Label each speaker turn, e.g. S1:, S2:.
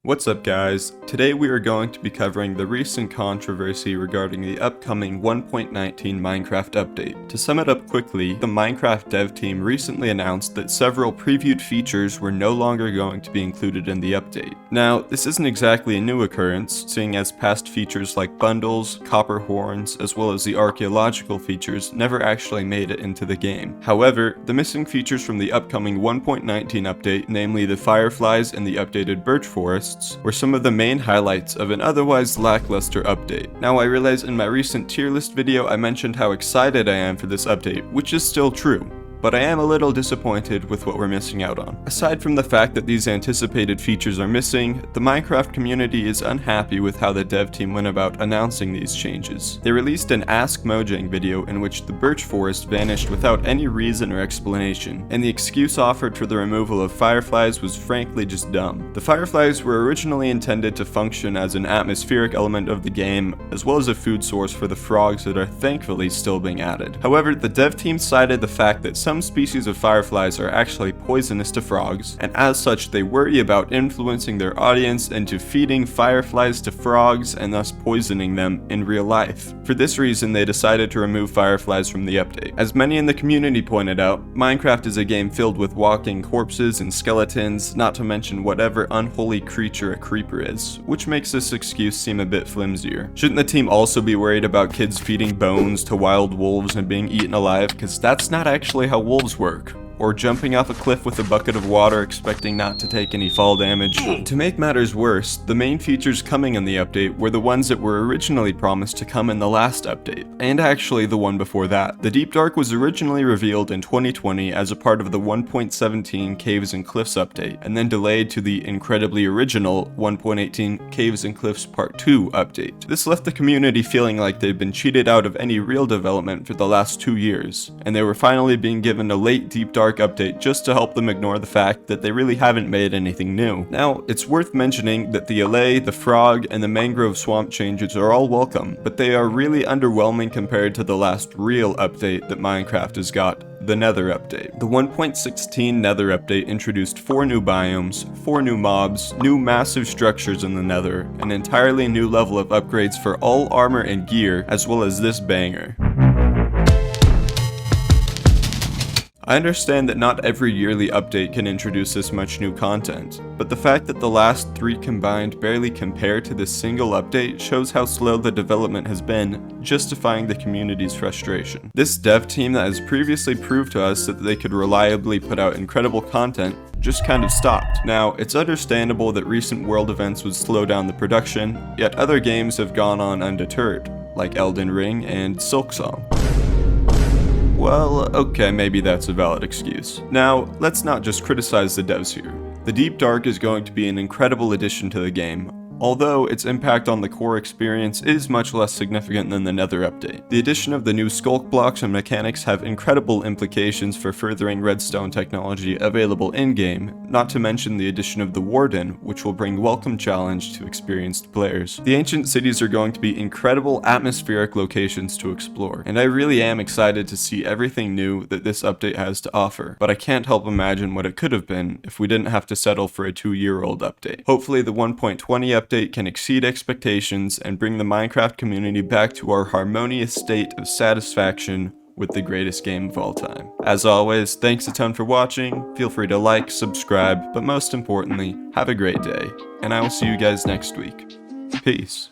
S1: What's up guys? Today we are going to be covering the recent controversy regarding the upcoming 1.19 Minecraft update. To sum it up quickly, the Minecraft dev team recently announced that several previewed features were no longer going to be included in the update. Now, this isn't exactly a new occurrence, seeing as past features like bundles, copper horns, as well as the archaeological features never actually made it into the game. However, the missing features from the upcoming 1.19 update, namely the fireflies and the updated birch forests, were some of the main highlights of an otherwise lackluster update. Now, I realize in my recent tier list video I mentioned how excited I am for this update, which is still true, but I am a little disappointed with what we're missing out on. Aside from the fact that these anticipated features are missing, the Minecraft community is unhappy with how the dev team went about announcing these changes. They released an Ask Mojang video in which the birch forest vanished without any reason or explanation, and the excuse offered for the removal of fireflies was frankly just dumb. The fireflies were originally intended to function as an atmospheric element of the game, as well as a food source for the frogs that are thankfully still being added. However, the dev team cited the fact that some species of fireflies are actually poisonous to frogs, and as such they worry about influencing their audience into feeding fireflies to frogs and thus poisoning them in real life. For this reason, they decided to remove fireflies from the update. As many in the community pointed out, Minecraft is a game filled with walking corpses and skeletons, not to mention whatever unholy creature a creeper is, which makes this excuse seem a bit flimsier. Shouldn't the team also be worried about kids feeding bones to wild wolves and being eaten alive, because that's not actually how wolves work? Or jumping off a cliff with a bucket of water expecting not to take any fall damage. To make matters worse, the main features coming in the update were the ones that were originally promised to come in the last update, and actually the one before that. The Deep Dark was originally revealed in 2020 as a part of the 1.17 Caves and Cliffs update, and then delayed to the incredibly original 1.18 Caves and Cliffs Part 2 update. This left the community feeling like they'd been cheated out of any real development for the last 2 years, and they were finally being given a late Deep Dark update just to help them ignore the fact that they really haven't made anything new. Now, it's worth mentioning that the allay, the frog, and the mangrove swamp changes are all welcome, but they are really underwhelming compared to the last real update that Minecraft has got, the Nether update. The 1.16 Nether update introduced 4 new biomes, 4 new mobs, new massive structures in the Nether, an entirely new level of upgrades for all armor and gear, as well as this banger. I understand that not every yearly update can introduce this much new content, but the fact that the last 3 combined barely compare to this single update shows how slow the development has been, justifying the community's frustration. This dev team that has previously proved to us that they could reliably put out incredible content just kind of stopped. Now, it's understandable that recent world events would slow down the production, yet other games have gone on undeterred, like Elden Ring and Silksong. Well, okay, maybe that's a valid excuse. Now, let's not just criticize the devs here. The Deep Dark is going to be an incredible addition to the game, although its impact on the core experience is much less significant than the Nether update. The addition of the new sculk blocks and mechanics have incredible implications for furthering redstone technology available in-game, not to mention the addition of the Warden, which will bring welcome challenge to experienced players. The ancient cities are going to be incredible atmospheric locations to explore, and I really am excited to see everything new that this update has to offer, but I can't help imagine what it could have been if we didn't have to settle for a 2-year-old update. Hopefully the 1.20 update can exceed expectations and bring the Minecraft community back to our harmonious state of satisfaction with the greatest game of all time. As always, thanks a ton for watching, feel free to like, subscribe, but most importantly, have a great day, and I will see you guys next week. Peace.